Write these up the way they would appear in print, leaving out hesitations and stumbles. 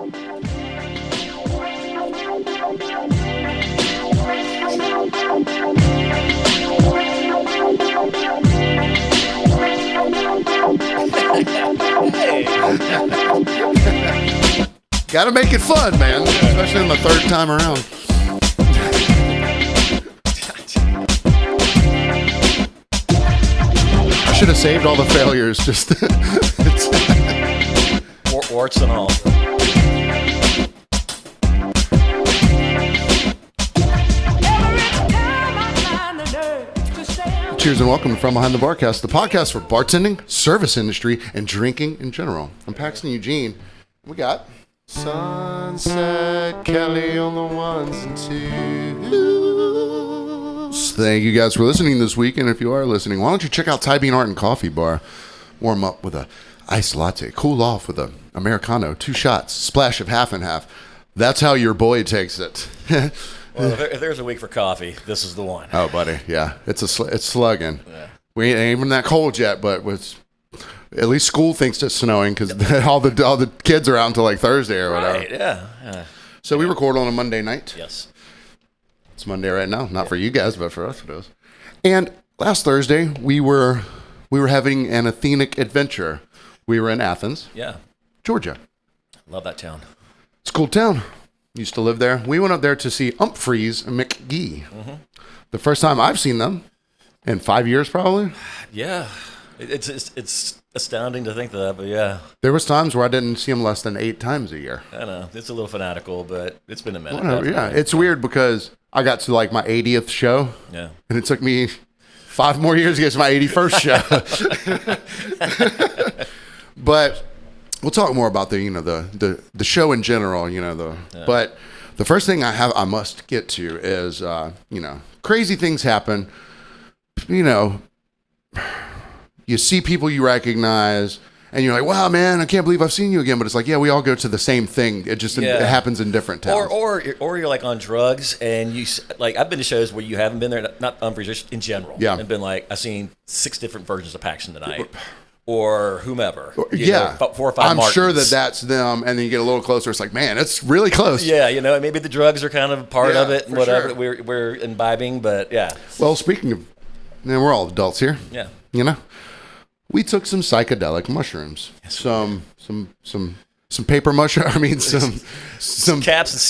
Gotta make it fun, man. Especially on the third time around. I should have saved all the failures. Just warts and all. Cheers and welcome to From Behind the Barcast, the podcast for bartending, service industry, and drinking in general. I'm Paxton Eugene. We got Sunset Kelly on the ones and twos. Thank you guys for listening this week, and if you are listening, why don't you check out Thai Bean Art and Coffee Bar. Warm up with a iced latte, cool off with a Americano, 2 shots, splash of half and half. That's how your boy takes it. Well, if there's a week for coffee, this is the one. Oh, buddy, yeah, it's slugging. Yeah. We ain't even that cold yet, but at least school thinks it's snowing because all the kids are out until like Thursday or whatever. Right, yeah. So we record on a Monday night. Yes. It's Monday right now, not for you guys, but for us it is. And last Thursday we were having an Athenic adventure. We were in Athens, Georgia. Love that town. It's a cool town. Used to live there. We went up there to see Humphreys and McGee. Mm-hmm. The first time I've seen them in 5 years, probably. Yeah, it's astounding to think that, but yeah. There was times where I didn't see them less than 8 times a year. I know it's a little fanatical, but it's been a minute. Yeah, it's weird because I got to like my 80th show. Yeah, and it took me 5 more years to get to my 81st show. But we'll talk more about the show in general, But the first thing I must get to is crazy things happen. You see people you recognize, and you're like, "Wow, man, I can't believe I've seen you again." But it's like, yeah, we all go to the same thing. It just it happens in different towns. Or you're like on drugs, and you like I've been to shows where you haven't been there, not Humphreys, just in general. Yeah, and been like, I've seen 6 different versions of Paxton tonight. Or whomever. 4 or 5 I'm Martins. sure that's them, and then you get a little closer, it's like, man, it's really close. Yeah, maybe the drugs are kind of part of it and whatever sure. we're imbibing, but yeah. Well, speaking of, we're all adults here. Yeah. We took some psychedelic mushrooms. Yes, some paper mushrooms. I mean, some caps and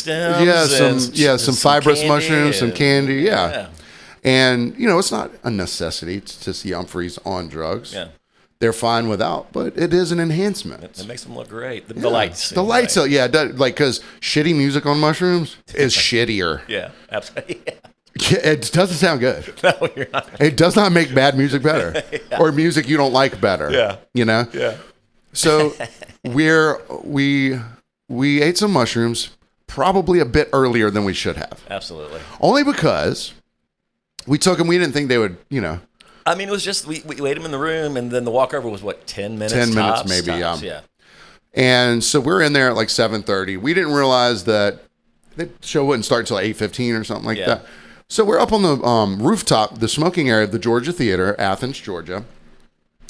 stems. Some fibrous mushrooms, some candy. Yeah. And it's not a necessity to see Humphreys on drugs. Yeah. They're fine without, but it is an enhancement. It makes them look great. The lights. The lights, because shitty music on mushrooms is shittier. Yeah, absolutely. Yeah. It doesn't sound good. No, you're not. It does not make bad music better, or music you don't like better. Yeah, Yeah. So we ate some mushrooms probably a bit earlier than we should have. Absolutely. Only because we took them. We didn't think they would. I mean, it was just we ate them in the room, and then the walkover was 10 minutes? 10 minutes, maybe. Yeah. And so we're in there at like 7:30. We didn't realize that the show wouldn't start until 8:15 or something like that. So we're up on the rooftop, the smoking area of the Georgia Theater, Athens, Georgia,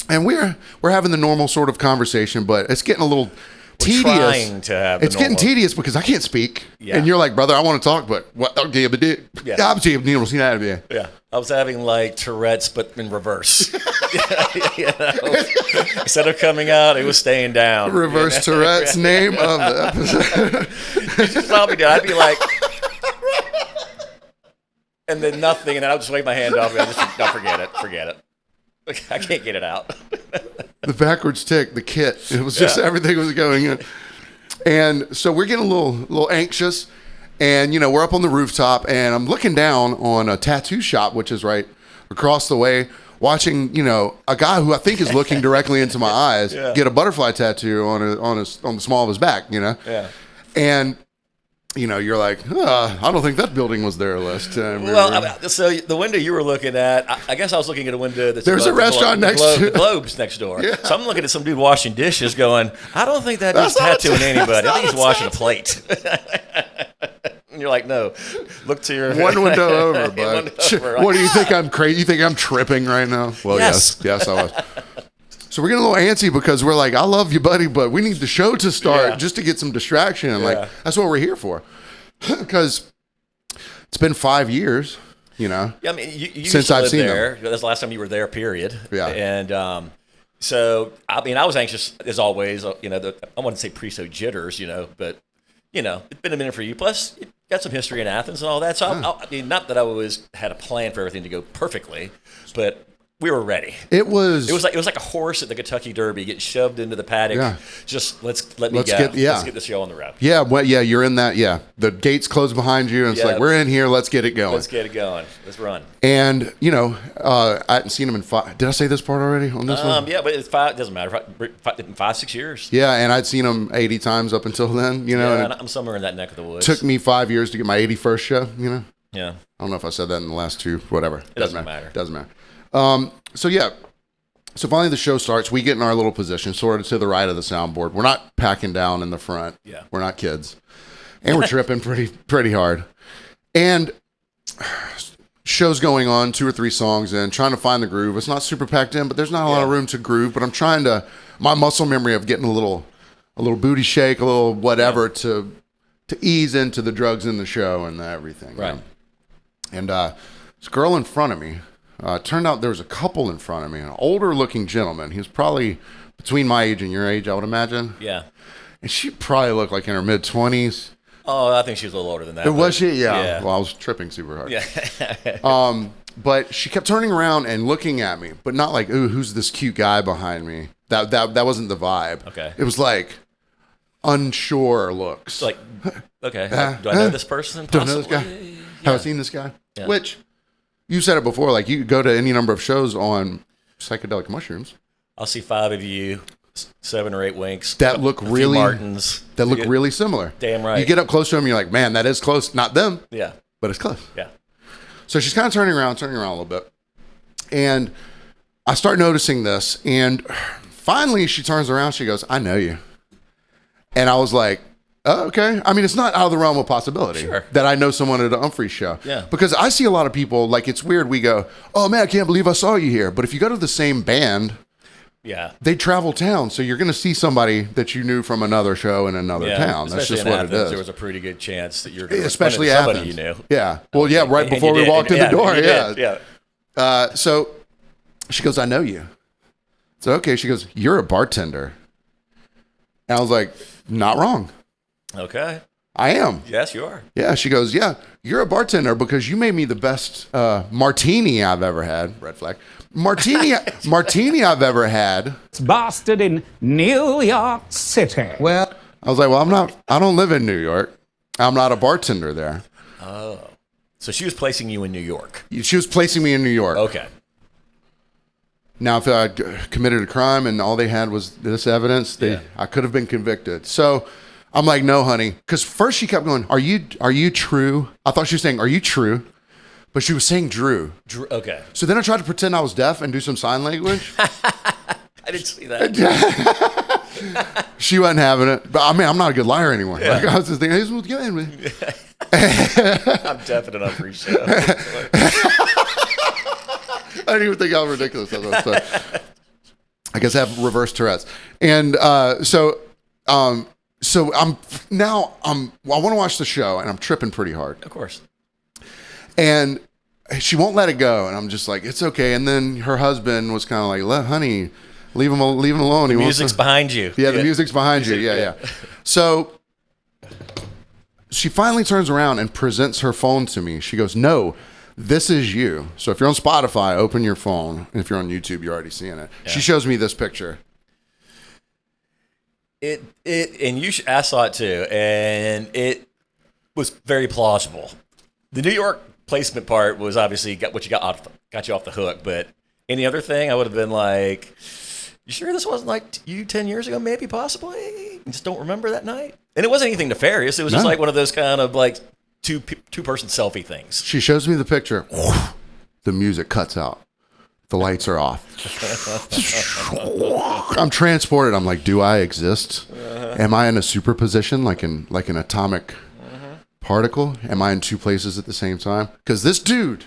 and we're having the normal sort of conversation, but it's getting a little tedious. Trying to have it's getting tedious because I can't speak, and you're like, brother, I want to talk, but what? Yeah, I was having like Tourette's, but in reverse. Instead of coming out, it was staying down. Reverse Tourette's name of the episode. You just saw me do. I'd be like, and then nothing, and then I'll just wave my hand off. And forget it. Like, I can't get it out. The backwards tick, the kit. It was just everything was going in, and so we're getting a little anxious. And, we're up on the rooftop, and I'm looking down on a tattoo shop, which is right across the way, watching, a guy who I think is looking directly into my eyes get a butterfly tattoo on the small of his back, Yeah. And, you're like, I don't think that building was their list. Well, so the window you were looking at, I guess I was looking at a window that's there's a restaurant next to the Globe's next door. Yeah. So I'm looking at some dude washing dishes going, I don't think that dude's tattooing anybody. I think he's washing a plate. And you're like, no, look to your one window over, bud. What do you think? I'm crazy? You think I'm tripping right now? Well, yes, I was. So we're getting a little antsy because we're like, I love you, buddy, but we need the show to start just to get some distraction. And like, that's what we're here for. Because it's been 5 years, you know. Yeah, I mean, you since I've seen there. them. That's the last time you were there, period. Yeah. And so, I mean, I was anxious as always, you know, I wouldn't say pre-show jitters, you know, but, you know, it's been a minute for you. Plus, you got some history in Athens and all that. So, I mean, not that I always had a plan for everything to go perfectly, but we were ready. It was like a horse at the Kentucky Derby getting shoved into the paddock. Yeah. Just let's go. Let's get the show on the road. Yeah, well, yeah, you're in that. Yeah, the gates close behind you, and it's like we're in here. Let's get it going. Let's get it going. Let's run. And you know, I hadn't seen him in 5. Did I say this part already on this one? Yeah, but it's 5. It doesn't matter. 5-6 years. Yeah, and I'd seen him 80 times up until then. You know, and I'm somewhere in that neck of the woods. Took me 5 years to get my 81st show. You know. Yeah. I don't know if I said that in the last 2. Whatever. It doesn't matter. Doesn't matter. So yeah. So finally the show starts. We get in our little position, sort of to the right of the soundboard. We're not packing down in the front. Yeah. We're not kids. And we're tripping pretty hard. And show's going on, 2 or 3 songs in, trying to find the groove. It's not super packed in, but there's not a lot of room to groove. But I'm trying to, my muscle memory of getting a little booty shake, a little whatever to ease into the drugs in the show and everything. Right. You know? And this girl in front of me, turned out there was a couple in front of me, an older looking gentleman. He was probably between my age and your age, I would imagine. Yeah. And she probably looked like in her mid-20s. Oh, I think she was a little older than that. Was she? Yeah. Well, I was tripping super hard. Yeah. But she kept turning around and looking at me, but not like, ooh, who's this cute guy behind me? That wasn't the vibe. Okay. It was like unsure looks. Like, okay, do I know this person? Don't know this guy. Yeah. Have I seen this guy? Yeah. Which, you said it before, like you could go to any number of shows on psychedelic mushrooms. I'll see 5 of you, 7 or 8 winks. That look really Martins. That look really similar. Damn right. You get up close to them, you're like, man, that is close. Not them. Yeah. But it's close. Yeah. So she's kind of turning around a little bit. And I start noticing this. And finally she turns around. She goes, I know you. And I was like, oh, okay. I mean, it's not out of the realm of possibility that I know someone at a Humphreys show. Yeah. Because I see a lot of people, like, it's weird. We go, oh, man, I can't believe I saw you here. But if you go to the same band, they travel town. So you're going to see somebody that you knew from another show in another town. That's just what Athens, it is. There was a pretty good chance that you're going to especially run into Athens. somebody you knew. Yeah. Well, yeah, right before we walked in the door. Yeah. So she goes, I know you. So, okay. She goes, you're a bartender. And I was like, not wrong. Okay. I am. Yes, you are. Yeah. She goes, yeah, you're a bartender because you made me the best martini I've ever had. Red flag. Martini I've ever had. It's Boston in New York City. Well, I was like, well, I don't live in New York. I'm not a bartender there. Oh. So she was placing you in New York. She was placing me in New York. Okay. Now, if I committed a crime and all they had was this evidence, I could have been convicted. So I'm like, no, honey. Because first she kept going, are you true? I thought she was saying, are you true? But she was saying Drew. Okay. So then I tried to pretend I was deaf and do some sign language. I didn't see that. She wasn't having it. But I mean, I'm not a good liar anymore. Yeah. Like, I was just thinking, hey, what's going on? I'm deaf and enough for your show. I didn't even think how ridiculous that was. So, I guess I have reverse Tourette's. And so I want to watch the show, and I'm tripping pretty hard. Of course. And she won't let it go, and I'm just like, it's okay. And then her husband was kind of like, honey, leave him alone. The music's behind you. Yeah, the music's behind you. Yeah. So she finally turns around and presents her phone to me. She goes, no, this is you. So if you're on Spotify, open your phone. And if you're on YouTube, you're already seeing it. Yeah. She shows me this picture. And I saw it too, and it was very plausible. The New York placement part was obviously got you off the hook, but any other thing, I would have been like, you sure this wasn't like you 10 years ago, maybe, possibly? You just don't remember that night? And it wasn't anything nefarious. It was just like one of those kind of like two-person selfie things. She shows me the picture. The music cuts out. The lights are off. I'm transported. I'm like, do I exist? Am I in a superposition like an atomic particle? Am I in 2 places at the same time? Because this dude,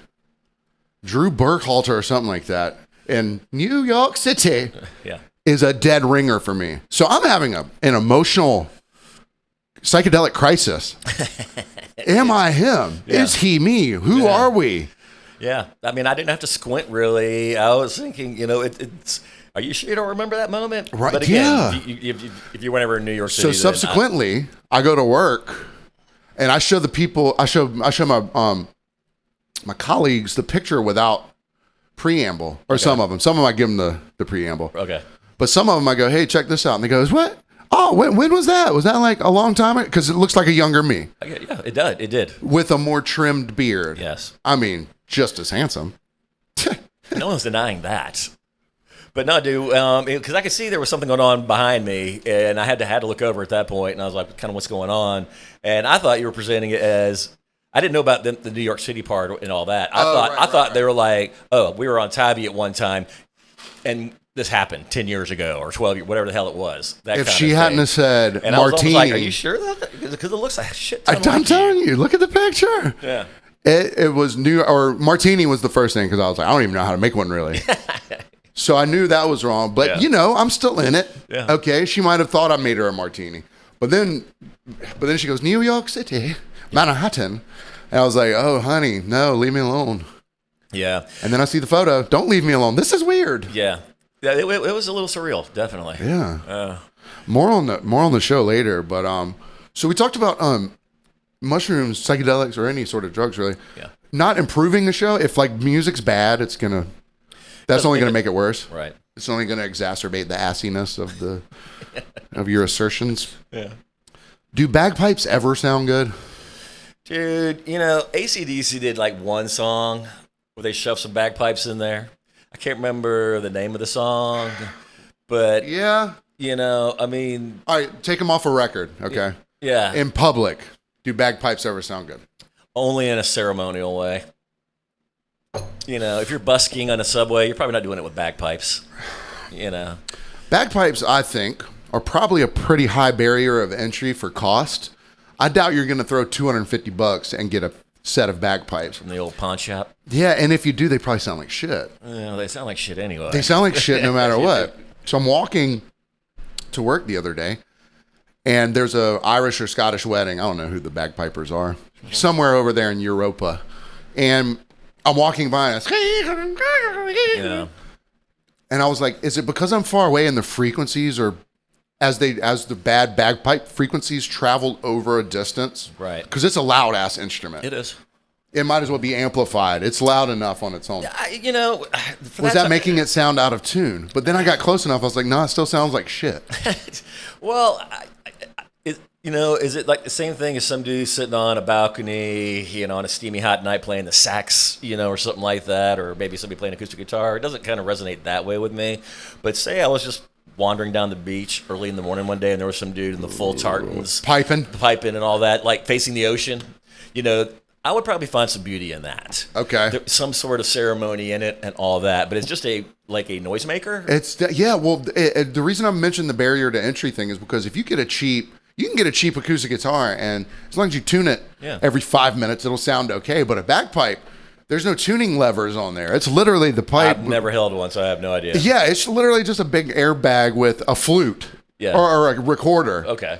Drew Burkhalter or something like that, in New York City, is a dead ringer for me. So I'm having an emotional psychedelic crisis. Am I him? Yeah. Is he me? Who are we? Yeah. I mean, I didn't have to squint really. I was thinking, it's. Are you sure you don't remember that moment? Right. But again, if you went ever in New York City. So subsequently, I go to work, and I show the people. I show my colleagues the picture without preamble, or some of them. Some of them I give them the preamble. Okay. But some of them I go, hey, check this out. And they goes, what? Oh, when was that? Was that like a long time ago? Because it looks like a younger me. Yeah, it did. It did. With a more trimmed beard. Yes. I mean, just as handsome. No one's denying that. But no, dude, because I could see there was something going on behind me, and I had to look over at that point, and I was like, kind of what's going on? And I thought you were presenting it as, I didn't know about the New York City part and all that. I thought they were like, oh, we were on Tybee at one time, and this happened 10 years ago or 12 years, whatever the hell it was. If she hadn't have said and martini. I was like, are you sure that? Because it looks like a shit ton I'm telling you, look at the picture. Yeah. It was new, or martini was the first thing, because I was like, I don't even know how to make one really. So I knew that was wrong, but I'm still in it. Yeah. Okay, she might have thought I made her a martini, but then she goes, New York City, Manhattan, and I was like, oh honey, no, leave me alone. Yeah. And then I see the photo. Don't leave me alone. This is weird. Yeah. Yeah, it was a little surreal, definitely. Yeah. More on the show later, but so we talked about mushrooms, psychedelics, or any sort of drugs really. Yeah. Not improving the show. If like music's bad, that's only gonna make it worse. Right. It's only gonna exacerbate the assiness of your assertions. Yeah. Do bagpipes ever sound good? Dude, AC/DC did like one song where they shoved some bagpipes in there. I can't remember the name of the song, but yeah, I mean, all right, take them off a record, okay? Yeah. In public, do bagpipes ever sound good? Only in a ceremonial way. If you're busking on a subway, you're probably not doing it with bagpipes. Bagpipes, I think, are probably a pretty high barrier of entry for cost. I doubt you're going to throw $250 and get a set of bagpipes from the old pawn shop. Yeah, and if you do, they probably sound like shit. Yeah, they sound like shit anyway. They sound like shit no matter what. So I'm walking to work the other day, and there's a Irish or Scottish wedding. I don't know who the bagpipers are. Somewhere over there in Europa. And I'm walking by, and and I was like, is it because I'm far away and the frequencies are as the bad bagpipe frequencies travel over a distance? Right. Because it's a loud ass instrument. It is. It might as well be amplified. It's loud enough on its own. Was that making it sound out of tune? But then I got close enough. I was like, no, it still sounds like shit. Well, is it like the same thing as some dude sitting on a balcony, on a steamy hot night playing the sax, or something like that, or maybe somebody playing acoustic guitar? It doesn't kind of resonate that way with me. But say I was just wandering down the beach early in the morning one day, and there was some dude in the full tartans, piping and all that, like facing the ocean, I would probably find some beauty in that. Okay. Some sort of ceremony in it and all that, but it's just a noisemaker. The reason I mentioned the barrier to entry thing is because if you can get a cheap acoustic guitar, and as long as you tune it every 5 minutes, it'll sound okay. But a bagpipe, there's no tuning levers on there. It's literally the pipe. I've never held one, so I have no idea. Yeah, it's literally just a big airbag with a flute or a recorder. Okay.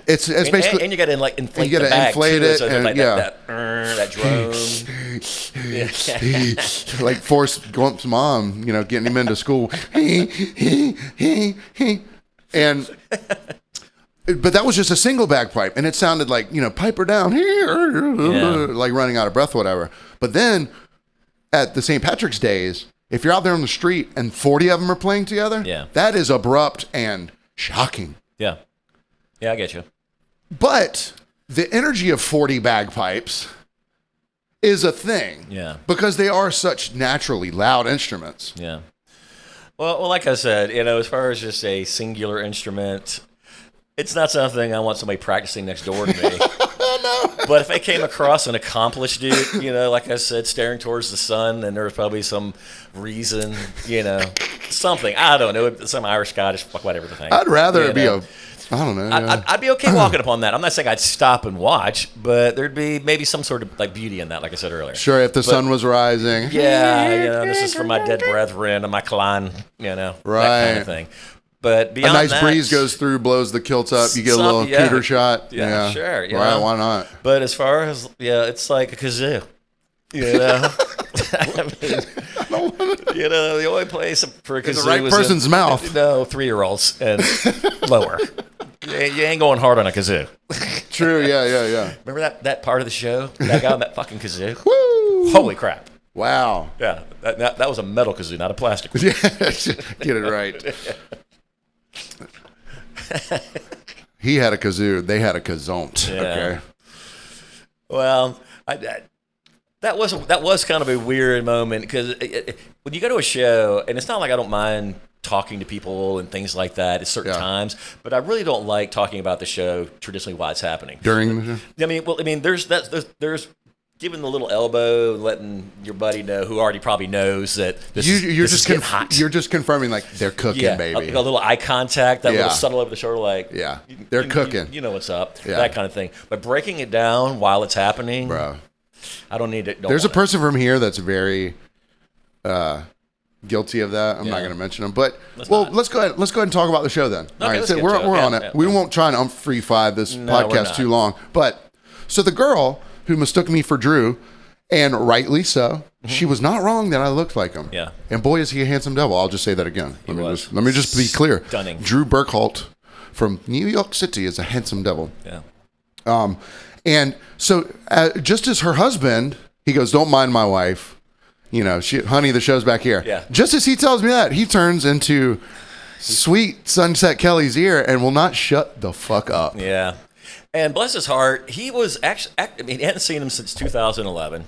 It's basically, and you got to inflate the bag inflate too, it, so and like that drone, like Forrest Gump's mom, getting him into school, and. But that was just a single bagpipe, and it sounded like, pipe her down here, like running out of breath, whatever. But then at the St. Patrick's Days, if you're out there on the street and 40 of them are playing together, that is abrupt and shocking. Yeah. Yeah, I get you. But the energy of 40 bagpipes is a thing. Yeah. Because they are such naturally loud instruments. Yeah. Well, like I said, as far as just a singular instrument, it's not something I want somebody practicing next door to me. No. But if I came across an accomplished dude, like I said, staring towards the sun, and there was probably some reason, something, I don't know, some Irish, Scottish, whatever the thing. I'd rather it be a I don't know. I'd be okay walking upon that. I'm not saying I'd stop and watch, but there'd be maybe some sort of like beauty in that, like I said earlier. Sure, if the sun was rising. Yeah, this is for my dead brethren and my clan, that kind of thing. But beyond a nice breeze goes through, blows the kilt up. You get a little cooter shot. Yeah, sure. Right, why not? But as far as it's like a kazoo. I mean, the only place for a kazoo in the right person's mouth. 3-year-olds and lower. You ain't going hard on a kazoo. True. Yeah. Remember that part of the show? That guy on that fucking kazoo. Woo! Holy crap! Wow. Yeah, that was a metal kazoo, not a plastic one. Yeah, get it right. He had a kazoo. They had a kazont. Yeah. Okay. Well, that was kind of a weird moment because when you go to a show, and it's not like I don't mind talking to people and things like that at certain times, but I really don't like talking about the show traditionally while it's happening. During the show? There's giving the little elbow, letting your buddy know who already probably knows that you're just getting hot. You're just confirming like they're cooking, baby. A little eye contact, that little subtle over the shoulder, like they're cooking. You know what's up, that kind of thing. But breaking it down while it's happening, bro. I don't need it. There's a person from here that's very guilty of that. I'm not going to mention them, but let's go ahead. Let's go ahead and talk about the show then. Okay, all right, so we're on it. We won't try and free five this podcast too long. But so the girl who mistook me for Drew, and rightly so, she was not wrong that I looked like him. Yeah. And boy, is he a handsome devil. I'll just say that again. Let me just be clear. Stunning. Drew Burkholdt from New York City is a handsome devil. Yeah. And so just as her husband, he goes, "Don't mind my wife. Honey, the show's back here." Yeah. Just as he tells me that, he turns into sweet Sunset Kelly's ear and will not shut the fuck up. Yeah. And bless his heart, he was actually, he hadn't seen them since 2011.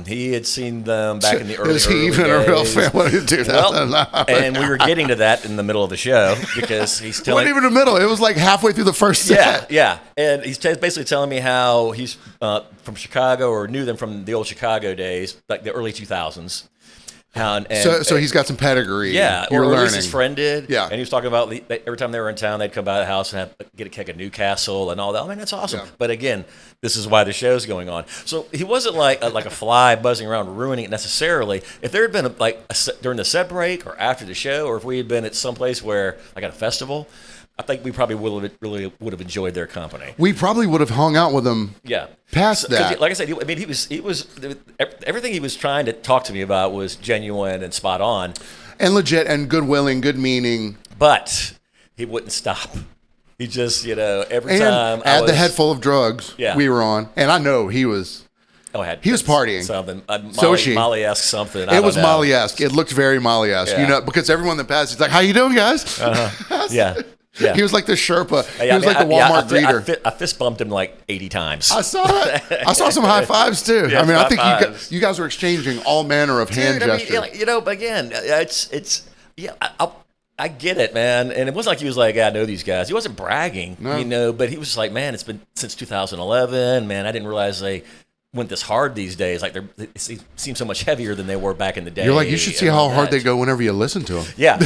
He had seen them back in the early days. Is he even a real fan? What did he do? And we were getting to that in the middle of the show because he's telling. It wasn't even in the middle. It was like halfway through the first set. Yeah. And he's basically telling me how he's from Chicago, or knew them from the old Chicago days, like the early 2000s. So he's got some pedigree. Yeah, or at least his friend did. Yeah. And he was talking about every time they were in town, they'd come by the house and get a keg of Newcastle and all that. I mean, that's awesome. Yeah. But again, this is why the show's going on. So he wasn't like a fly buzzing around ruining it necessarily. If there had been during the set break or after the show, or if we had been at some place where, like at a festival, I think we probably would have enjoyed their company. We probably would have hung out with them. Yeah. Past that, like I said, he was everything he was trying to talk to me about was genuine and spot on, and legit and goodwilling, good meaning. But he wouldn't stop. He just every time I had the head full of drugs. Yeah. We were on, and I know he was. Oh, he was partying. Something. Molly-esque something. It was Molly-esque. It looked very Molly-esque. Because everyone that passed, he's like, "How you doing, guys?" Yeah. Yeah. He was like the Sherpa. He was like the Walmart greeter. I fist bumped him like 80 times. I saw it. I saw some high fives too. Yeah, I think you guys were exchanging all manner of hand gestures. But again, I get it, man. And it wasn't like he was like, I know these guys. He wasn't bragging, but he was just like, man, it's been since 2011. Man, I didn't realize they went this hard these days. Like they seem so much heavier than they were back in the day. You're like, you should see how hard they go whenever you listen to them. Yeah.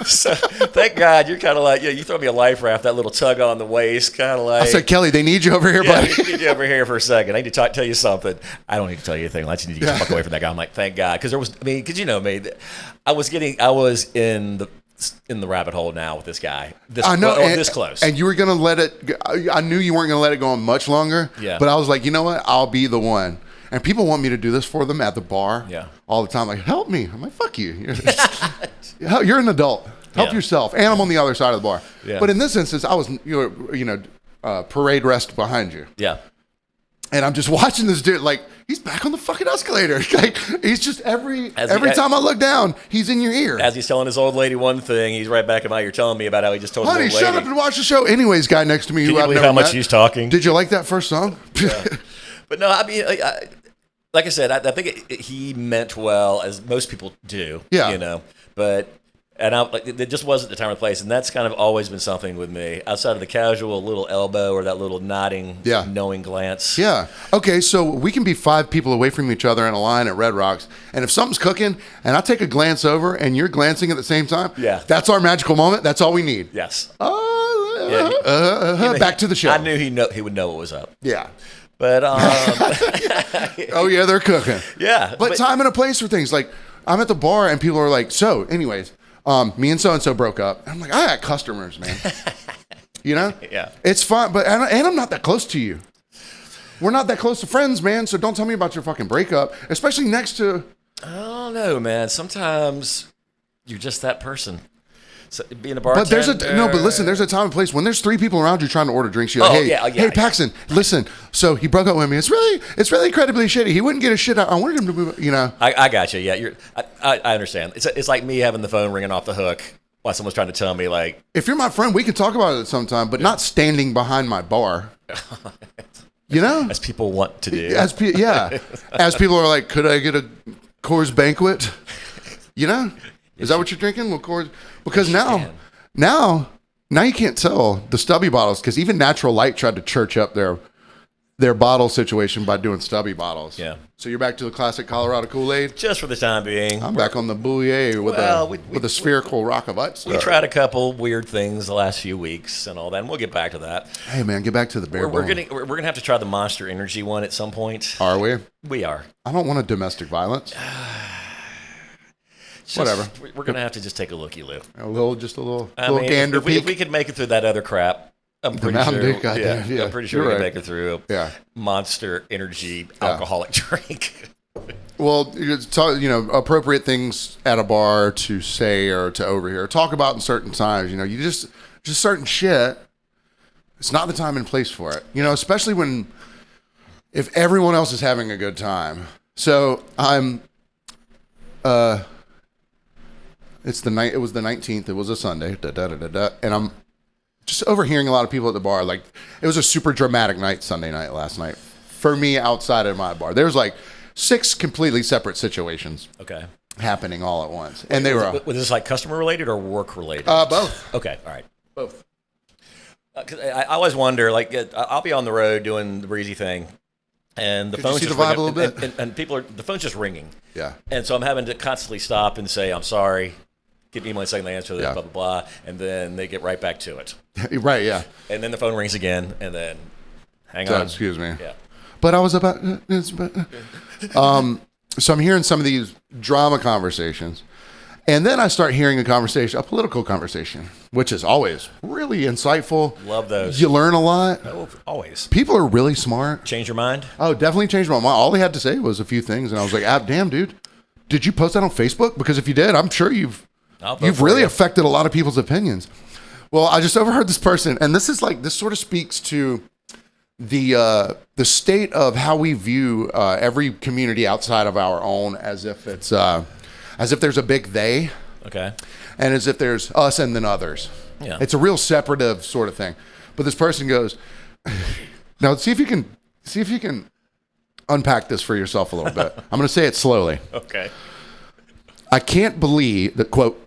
So thank God you're kind of like, you throw me a life raft, that little tug on the waist, kind of like. I said, Kelly, they need you over here, buddy. They need you over here for a second. I need to tell you something. I don't need to tell you anything. I just need to get the fuck away from that guy. I'm like, thank God, because you know me, I was in the rabbit hole now with this guy. I know, this close. And you were going to let it, I knew you weren't going to let it go on much longer. Yeah. But I was like, you know what? I'll be the one. And people want me to do this for them at the bar all the time. Like, help me. I'm like, fuck you. You're an adult. Help yourself. And I'm on the other side of the bar. Yeah. But in this instance, I was, parade rest behind you. Yeah. And I'm just watching this dude, like, he's back on the fucking escalator. Like, he's just every time I look down, he's in your ear. As he's telling his old lady one thing, he's right back in my ear telling me about how he just told his old lady. Honey, shut up and watch the show. Anyways, guy next to me. Can you believe how much he's talking? Did you like that first song? Yeah. But no, I mean, like I said, I think he meant well, as most people do. Yeah. But... And it just wasn't the time or place, and that's kind of always been something with me. Outside of the casual little elbow or that little nodding, knowing glance. Yeah. Okay, so we can be 5 people away from each other in a line at Red Rocks, and if something's cooking, and I take a glance over, and you're glancing at the same time, that's our magical moment. That's all we need. Yes. Oh, Back to the show. I knew he would know what was up. Yeah. But oh yeah, they're cooking. Yeah. But time and a place for things. Like I'm at the bar and people are like, so anyways, me and so broke up. I'm like, I got customers, man. You know? Yeah. It's fun, but and I'm not that close to you. We're not that close to friends, man. So don't tell me about your fucking breakup, especially next to. I don't know, man. Sometimes you're just that person. So, being a bartender. But there's but listen, there's a time and place when there's 3 people around you trying to order drinks. You're like, hey, Paxton, listen. So he broke up with me. It's really incredibly shitty. He wouldn't get his shit out. I wanted him to move. You know. I got you. Yeah, I understand. It's like me having the phone ringing off the hook while someone's trying to tell me like. If you're my friend, we can talk about it sometime, but not standing behind my bar. You know, as people want to do. As people are like, could I get a Coors Banquet? You know, is that what you're drinking? Well, Coors, because now you can't tell the stubby bottles because even Natural Light tried to church up their bottle situation by doing stubby bottles. Yeah. So you're back to the classic Colorado Kool-Aid. Just for the time being. I'm back on the Bouillet with a spherical rock of ice. We tried a couple weird things the last few weeks and all that, and we'll get back to that. Hey man, get back to the bare We're gonna have to try the Monster Energy one at some point. Are we? We are. I don't want a domestic violence. Whatever. We're gonna have to just take a looky-loo. A little gander peek. If we could make it through that other crap. I'm pretty sure. I'm pretty sure we can make it through a Monster Energy alcoholic drink. Well, appropriate things at a bar to say or to overhear, talk about in certain times. You know, you just certain shit. It's not the time and place for it. You know, especially if everyone else is having a good time. So I'm. It was the 19th. It was a Sunday. And I'm just overhearing a lot of people at the bar. Like, it was a super dramatic night, Sunday night, last night. For me, outside of my bar. There was like 6 completely separate situations happening all at once. And they were... Was this like customer related or work related? Both. Okay, all right. Both. 'Cause I always wonder, like, I'll be on the road doing the breezy thing. And the phone's just ringing, a little bit? and the phone's just ringing. Yeah. And so I'm having to constantly stop and say, I'm sorry. Give me 1 second to answer this, blah, blah, blah. And then they get right back to it. Right, yeah. And then the phone rings again, and then hang on. Excuse me. Yeah. But I was about... so I'm hearing some of these drama conversations. And then I start hearing a political conversation, which is always really insightful. Love those. You learn a lot. Oh, always. People are really smart. Change your mind? Oh, definitely changed my mind. All they had to say was a few things. And I was like, damn, dude. Did you post that on Facebook? Because if you did, I'm sure you've really affected a lot of people's opinions. Well, I just overheard this person, and this sort of speaks to the state of how we view every community outside of our own, as if there's a big they, and as if there's us and then others. Yeah, it's a real separative sort of thing. But this person goes, now see if you can unpack this for yourself a little bit. I'm going to say it slowly. Okay. I can't believe that, quote,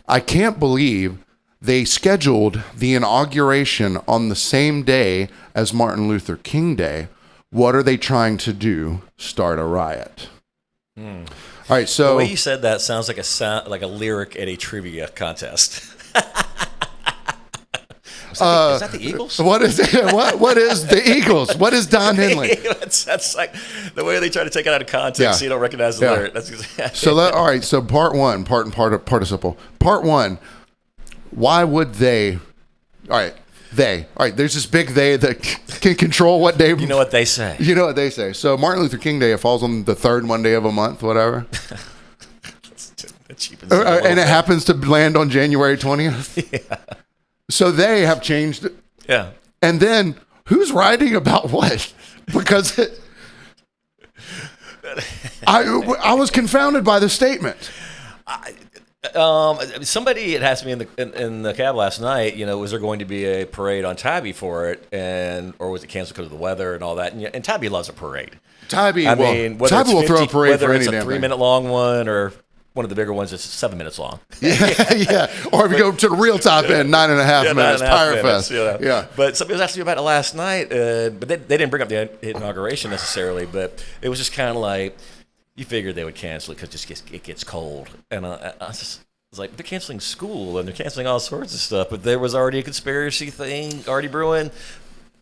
I can't believe they scheduled the inauguration on the same day as Martin Luther King Day. What are they trying to do? Start a riot. All right, so the way you said that sounds like a lyric at a trivia contest. Is that the Eagles? What is the Eagles? What is Don Henley? That's like the way they try to take it out of context, so you don't recognize the lyric. That's exactly. So all right. So part one, participle. Part one. Why would they? All right. There's this big they that can control what day. You know what they say. You know what they say. So Martin Luther King Day, it falls on the 3rd Monday of a month, whatever. And it happens to land on January 20th. Yeah. So they have changed it. Yeah. And then who's writing about what? Because I was confounded by the statement. Somebody had asked me in the cab last night, was there going to be a parade on Tybee for it, or was it canceled because of the weather and all that? And Tybee loves a parade. Tybee will throw a parade for any damn thing. Whether it's a 3-minute long one or one of the bigger ones that's 7 minutes long. Yeah. Or if you go to the real top end, 9.5 minutes, Pirate Fest. Yeah. But somebody was asking me about it last night, but they didn't bring up the inauguration necessarily, but it was just kind of like, you figured they would cancel it because it gets cold. And I just, It's like they're canceling school and they're canceling all sorts of stuff, but there was already a conspiracy thing already brewing,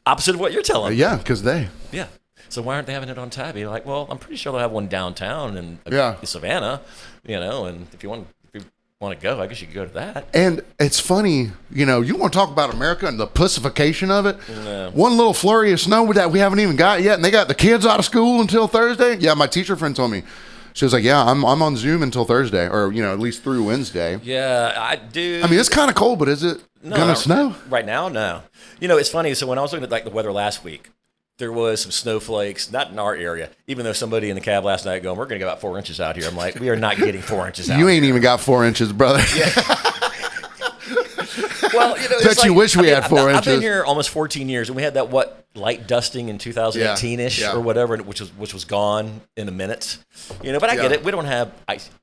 opposite of what you're telling me. Yeah, because Yeah. So why aren't they having it on Tabby? Like, well, I'm pretty sure they'll have one downtown in Savannah, and if you want to go, I guess you could go to that. And it's funny, you want to talk about America and the pussification of it. No. One little flurry of snow that we haven't even got yet, and they got the kids out of school until Thursday. Yeah, my teacher friend told me. She was like, yeah, I'm on Zoom until Thursday, or, at least through Wednesday. Yeah, I do. I mean, it's kind of cold, but is it going to snow? Right now, no. It's funny. So when I was looking at the weather last week, there was some snowflakes, not in our area, even though somebody in the cab last night going, we're going to get about 4 inches out here. I'm like, we are not getting 4 inches out. You ain't even got 4 inches, brother. Yeah. Well, bet you wish we had 4 inches. I've been here almost 14 years, and we had that light dusting in 2018-ish or whatever, which was gone in a minute. But I get it. We don't have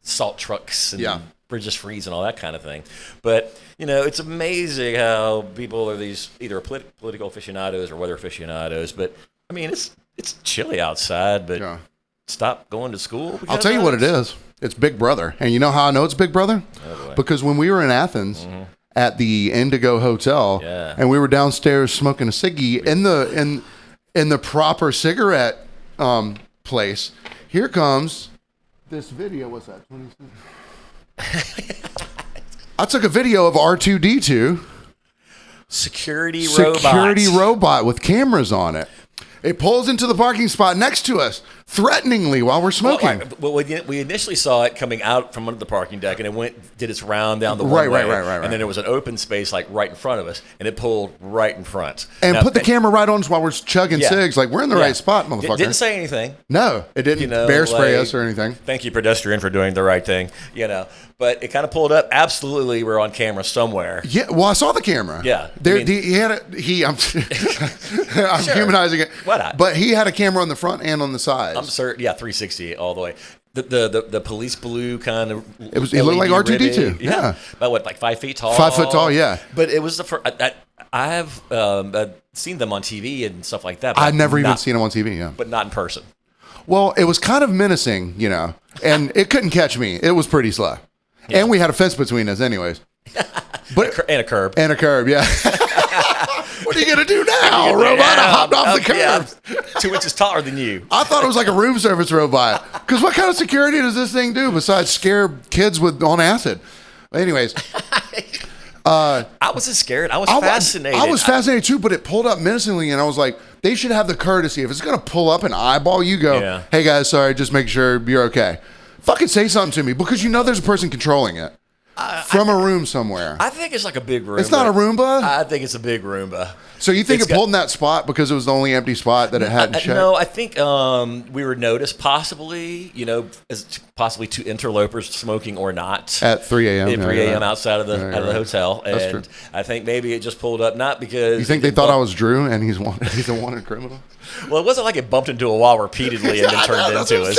salt trucks and bridges freeze and all that kind of thing. But it's amazing how people are these either political aficionados or weather aficionados. But I mean, it's chilly outside, but stop going to school. I'll tell you what it is. It's Big Brother, and you know how I know it's Big Brother? Oh, because when we were in Athens. Mm-hmm. At the Indigo Hotel, and we were downstairs smoking a ciggy in the proper cigarette place. Here comes this video. What's that? 26. I took a video of R2D2 security robot with cameras on it. It pulls into the parking spot next to us, threateningly, while we're smoking. Well, we initially saw it coming out from under the parking deck, and it did its round down the one way. Right. And then there was an open space right in front of us, and it pulled right in front. And put the camera right on us while we're chugging cigs. Like, we're in the right spot, motherfucker. Didn't say anything. No, it didn't bear spray us or anything. Thank you, pedestrian, for doing the right thing. But it kind of pulled up. Absolutely, we're on camera somewhere. Yeah, well, I saw the camera. Yeah. I'm sure. humanizing it. Why not? But he had a camera on the front and on the sides. I'm certain, 360 all the way. The police blue kind of. It looked like R2D2. Yeah. About what, like 5 feet tall? 5 foot tall, yeah. But it was the first. I have seen them on TV and stuff like that. I've never even seen them on TV, yeah. But not in person. Well, it was kind of menacing, and it couldn't catch me. It was pretty slow. Yeah. And we had a fence between us anyways. And a curb. And a curb, yeah. What are you going to do now, robot? I hopped off the curb. Yeah, 2 inches taller than you. I thought it was like a room service robot. Because what kind of security does this thing do besides scare kids on acid? Anyways. I wasn't scared. I was fascinated. I was fascinated too, but it pulled up menacingly, and I was like, they should have the courtesy. If it's going to pull up and eyeball you, go, hey guys, sorry, just make sure you're okay. Fucking say something to me, because there's a person controlling it. From a room somewhere. I think it's like a big Roomba. It's not a Roomba? I think it's a big Roomba. So you think it pulled in that spot because it was the only empty spot that it hadn't checked? No, I think we were noticed possibly, as possibly two interlopers smoking or not. At 3 a.m. At 3 a.m. outside of the hotel. That's and true. I think maybe it just pulled up, not because... You think they thought I was Drew and he's a wanted criminal? Well, it wasn't like it bumped into a wall repeatedly and then turned into us.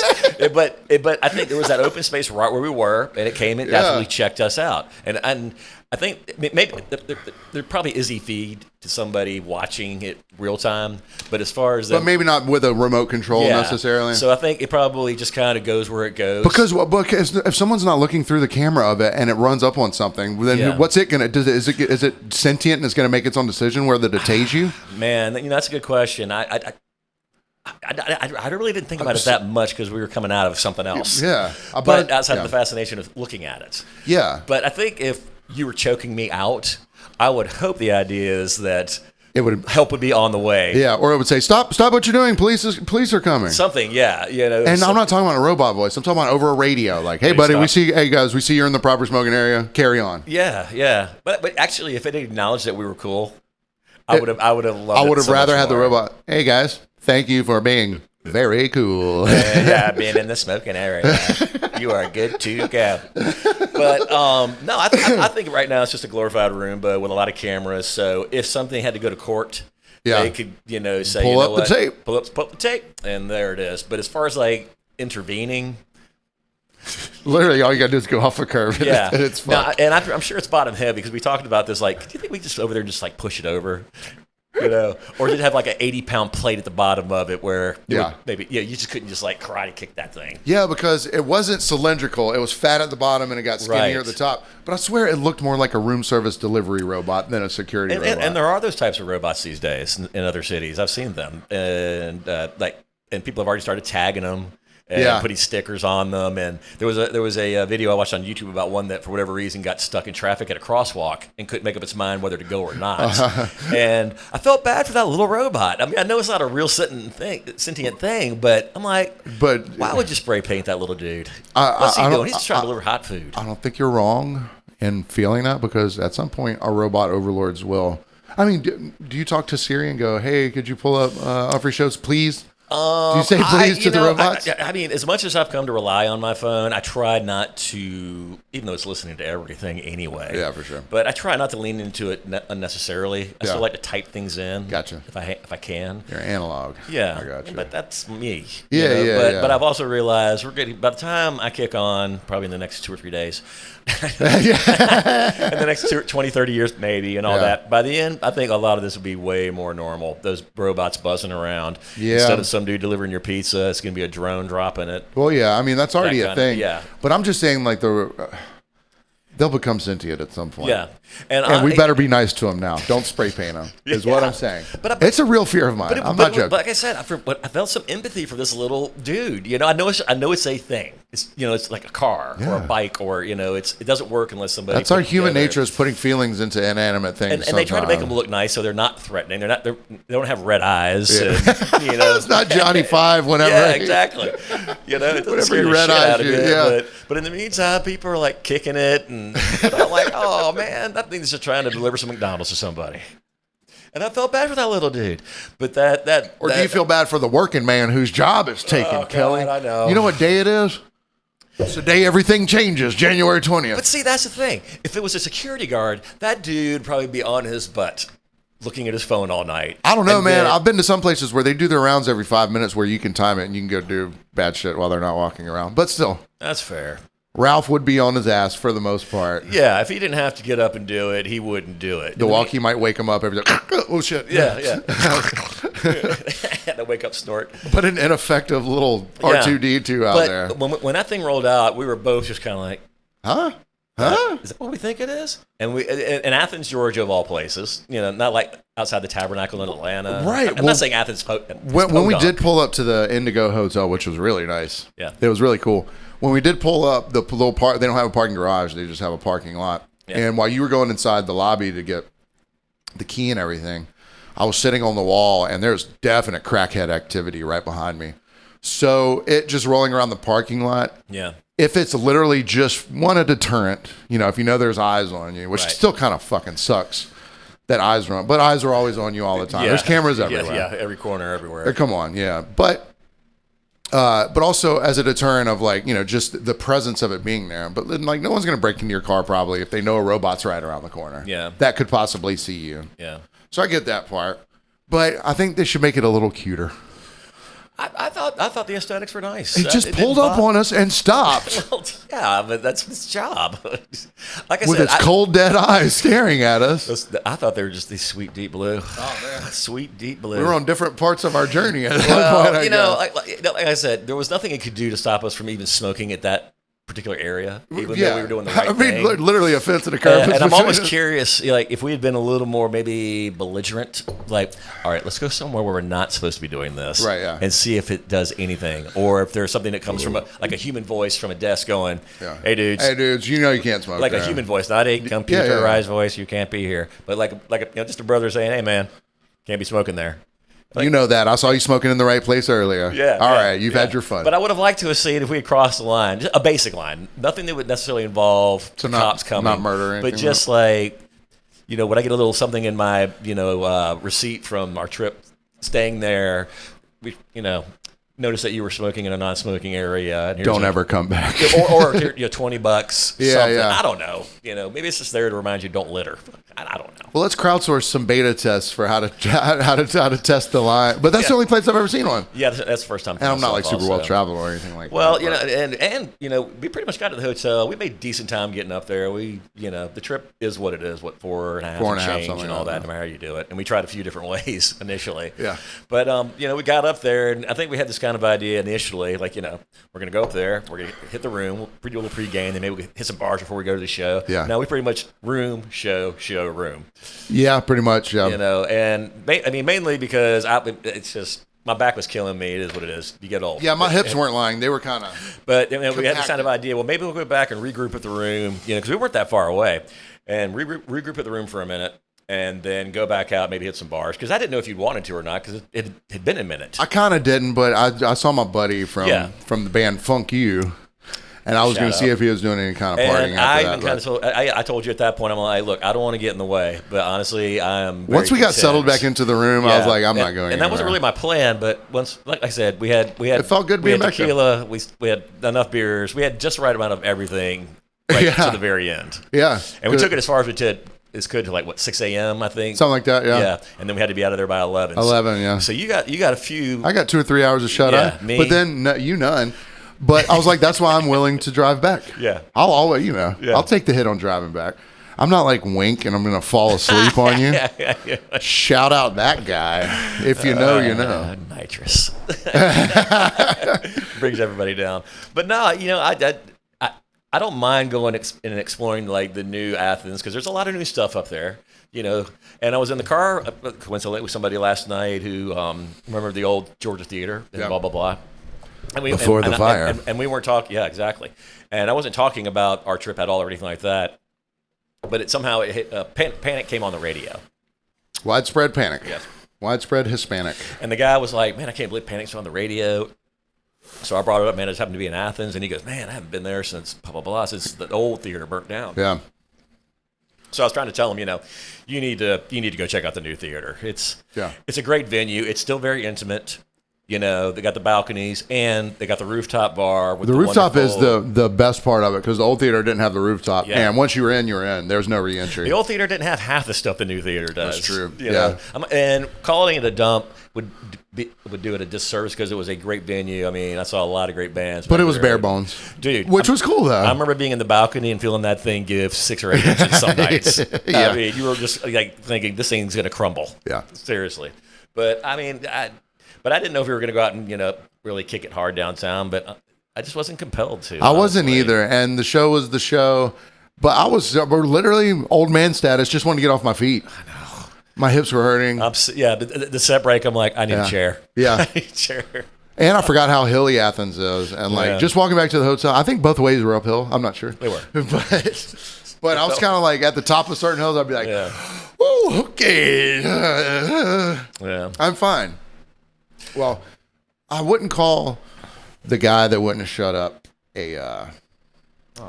But I think there was that open space right where we were, and it came and definitely checked us out. And I think maybe there probably is a feed to somebody watching it real time, but as far as but maybe not with a remote control necessarily. So I think it probably just kind of goes where it goes. Because if someone's not looking through the camera of it and it runs up on something, then what's it gonna? Is it sentient and it's gonna make its own decision whether to tase you? Man, that's a good question. I really didn't think about it that much because we were coming out of something else. Yeah, but outside of the fascination of looking at it. Yeah, but I think if you were choking me out, I would hope the idea is that help would be on the way. Yeah, or it would say, "Stop what you're doing! Police are coming." Something, yeah, And I'm not talking about a robot voice. I'm talking about over a radio, like, "Hey, buddy, hey guys, we see you're in the proper smoking area. Carry on." Yeah. But actually, if it acknowledged that we were cool, I would have loved. I would have rather had the robot. Hey guys, thank you for being very cool. Being in the smoking area. You are good to go. But no, I think right now it's just a glorified Roomba with a lot of cameras. So if something had to go to court, they could, say, pull up the tape. Pull up the tape, and there it is. But as far as like intervening, literally all you gotta do is go off a curve. Yeah, and it's fun. And I'm sure it's bottom heavy because we talked about this. Like, do you think we just over there and just like push it over? or did it have like an 80-pound plate at the bottom of it where you just couldn't just like karate kick that thing. Yeah, because it wasn't cylindrical. It was fat at the bottom and it got skinnier at the top. But I swear it looked more like a room service delivery robot than a security robot. And there are those types of robots these days in other cities. I've seen them, and people have already started tagging them. And putting stickers on them, and there was a video I watched on YouTube about one that for whatever reason got stuck in traffic at a crosswalk and couldn't make up its mind whether to go or not. And I felt bad for that little robot. I mean, I know it's not a real sentient thing, but I'm like, why would you spray paint that little dude? What's he doing? He's just trying to deliver hot food. I don't think you're wrong in feeling that, because at some point our robot overlords will. I mean, do you talk to Siri and go, "Hey, could you pull up Humphrey shows, please"? Do you say please to the robots? I mean, as much as I've come to rely on my phone, I try not to, even though it's listening to everything anyway. Yeah, for sure. But I try not to lean into it unnecessarily. I still like to type things in. Gotcha. If I can. You're analog. Yeah. I gotcha. But that's me. Yeah, But I've also realized by the time I kick on, probably in the next 2 or 3 days, in the next 20, 30 years maybe, and all that, by the end, I think a lot of this will be way more normal. Those robots buzzing around. Instead of some dude delivering your pizza, it's going to be a drone dropping it. Well, yeah, I mean, that's already a thing. Yeah. But I'm just saying, like, they'll become sentient at some point. Yeah. And we better be nice to them now. Don't spray paint them, is what I'm saying. But it's a real fear of mine. I'm not joking. But like I said, I felt some empathy for this little dude. I know it's a thing. It's it's like a car or a bike, or it doesn't work unless somebody. That's our human nature, is putting feelings into inanimate things. And they try to make them look nice, so they're not threatening. They don't have red eyes. Yeah. And, it's not Johnny Five. Whenever. Yeah, exactly. It doesn't whenever scare you the red shit eyes out of you. you. Yeah. But in the meantime, people are like kicking it, and I'm like, oh man, that thing's just trying to deliver some McDonald's to somebody. And I felt bad for that little dude. But do you feel bad for the working man whose job is taken, Kelly? God, I know. You know what day it is? It's the day everything changes, January 20th. But see, that's the thing. If it was a security guard, that dude would probably be on his butt looking at his phone all night. I don't know, man. I've been to some places where they do their rounds every 5 minutes where you can time it and you can go do bad shit while they're not walking around. But still. That's fair. Ralph would be on his ass for the most part. Yeah, if he didn't have to get up and do it, he wouldn't do it. The walkie might wake him up every day. Oh, shit. Yeah. Had to wake up snort. But an ineffective little R2-D2 out there. When that thing rolled out, we were both just kind of like, huh? Is that what we think it is? And we in Athens, Georgia, of all places, not like outside the Tabernacle in Atlanta. Right. I'm not saying Athens. When we did pull up to the Indigo Hotel, which was really nice. Yeah. It was really cool. When we did pull up, the little they don't have a parking garage. They just have a parking lot. Yeah. And while you were going inside the lobby to get the key and everything, I was sitting on the wall, and there's definite crackhead activity right behind me. So it just rolling around the parking lot. Yeah. If it's literally just a deterrent, if you know there's eyes on you, which still kind of fucking sucks that eyes are on, but eyes are always on you all the time. Yeah. There's cameras everywhere. Yeah, every corner, everywhere. Come on, yeah. But also as a deterrent of just the presence of it being there. But no one's going to break into your car probably if they know a robot's right around the corner. Yeah. That could possibly see you. Yeah. So I get that part. But I think they should make it a little cuter. I thought the aesthetics were nice. It just pulled up on us and stopped. Well, yeah, but that's its job. Like I said, with its cold, dead eyes staring at us. I thought they were just these sweet deep blue. Oh man, sweet deep blue. We were on different parts of our journey at that point. Like I said, there was nothing it could do to stop us from even smoking at that particular area, even though we were doing the right thing. Literally a fence and a curb. And I'm almost curious, if we had been a little more maybe belligerent, all right, let's go somewhere where we're not supposed to be doing this, right? Yeah, and see if it does anything, or if there's something that comes from a human voice from a desk going, "Hey dudes, you know you can't smoke." Like a human voice, not a computerized voice. You can't be here, but just a brother saying, "Hey man, can't be smoking there." You know that. I saw you smoking in the right place earlier. Yeah. All right. You've had your fun. But I would have liked to have seen if we had crossed the line, just a basic line, nothing that would necessarily involve cops coming. Not murdering. But just would I get a little something in my, receipt from our trip staying there? noticed that you were smoking in a non-smoking area. And don't ever come back. or $20. Yeah, something. Yeah. I don't know. Maybe it's just there to remind you don't litter. I don't know. Well, let's crowdsource some beta tests for how to test the line. But that's the only place I've ever seen one. Yeah, that's the first time. And I'm not like super well traveled or anything like that. Well, and we pretty much got to the hotel. We made decent time getting up there. The trip is what it is. 4.5 change and all that, no matter how you do it. And we tried a few different ways initially. Yeah. But we got up there, and I think we had this kind of idea initially, like we're going to go up there, we're going to hit the room, we'll do a little pregame, then maybe we hit some bars before we go to the show. Yeah. Now we pretty much room, show, room. Yeah, pretty much. Yeah. And mainly because it's just my back was killing me. It is what it is. You get old. Yeah, my hips weren't lying. They were kind of. But we had this kind of idea. Well, maybe we'll go back and regroup at the room, because we weren't that far away, and regroup at the room for a minute, and then go back out, maybe hit some bars. Because I didn't know if you'd wanted to or not, because it had been a minute. I kind of didn't, but I saw my buddy from the band Funk You. And I was going to see if he was doing any kind of partying after that. I told you at that point, I'm like, look, I don't want to get in the way. But honestly, I am very once we got settled back into the room, I was like, I'm not going anywhere. And that wasn't really my plan. But once, like I said, we had it felt good being back tequila, we had enough beers. We had just the right amount of everything to the very end. Yeah. And we took it as far as we could to 6 a.m. I think. Something like that, yeah. Yeah. And then we had to be out of there by 11. 11, yeah. So you got a few. I got 2 or 3 hours of shut-eye. Me. But then none. But I was like, that's why I'm willing to drive back. Yeah. I'll always, I'll take the hit on driving back. I'm not like Wink and I'm going to fall asleep on you. Shout out that guy. If you know, you know. Nitrous. Brings everybody down. But no, I don't mind going and exploring like the new Athens because there's a lot of new stuff up there. And I was in the car coincidentally with somebody last night who remembered the old Georgia Theater and blah, blah, blah. And Before the fire. And we weren't talking, yeah, exactly. And I wasn't talking about our trip at all or anything like that. But it hit, Panic came on the radio. Widespread panic. Yes. Widespread Hispanic. And the guy was like, man, I can't believe Panic's on the radio. So I brought it up, man, I just happened to be in Athens. And he goes, man, I haven't been there since blah, blah, blah, since the old theater burnt down. Yeah. So I was trying to tell him, you need to go check out the new theater. It's a great venue. It's still very intimate. They got the balconies and they got the rooftop bar. With the rooftop is the best part of it because the old theater didn't have the rooftop. Yeah. And once you were in, you're in. There's no re-entry. The old theater didn't have half the stuff the new theater does. That's true. Yeah. And calling it a dump would do it a disservice because it was a great venue. I mean, I saw a lot of great bands. But it was bare bones. Dude. Which was cool, though. I remember being in the balcony and feeling that thing give 6 or 8 inches some nights. I mean, you were just like thinking this thing's going to crumble. Yeah. Seriously. But, I mean, But I didn't know if we were going to go out and, really kick it hard downtown. But I just wasn't compelled to. I wasn't either. And the show was the show. But I was literally old man status. Just wanted to get off my feet. I know. My hips were hurting. The set break, I'm like, I need a chair. Yeah. I need a chair. And I forgot how hilly Athens is. And, just walking back to the hotel, I think both ways were uphill. I'm not sure. They were. But I was kind of like at the top of certain hills, I'd be like, whoa, okay. I'm fine. Well, I wouldn't call the guy that wouldn't have shut up oh,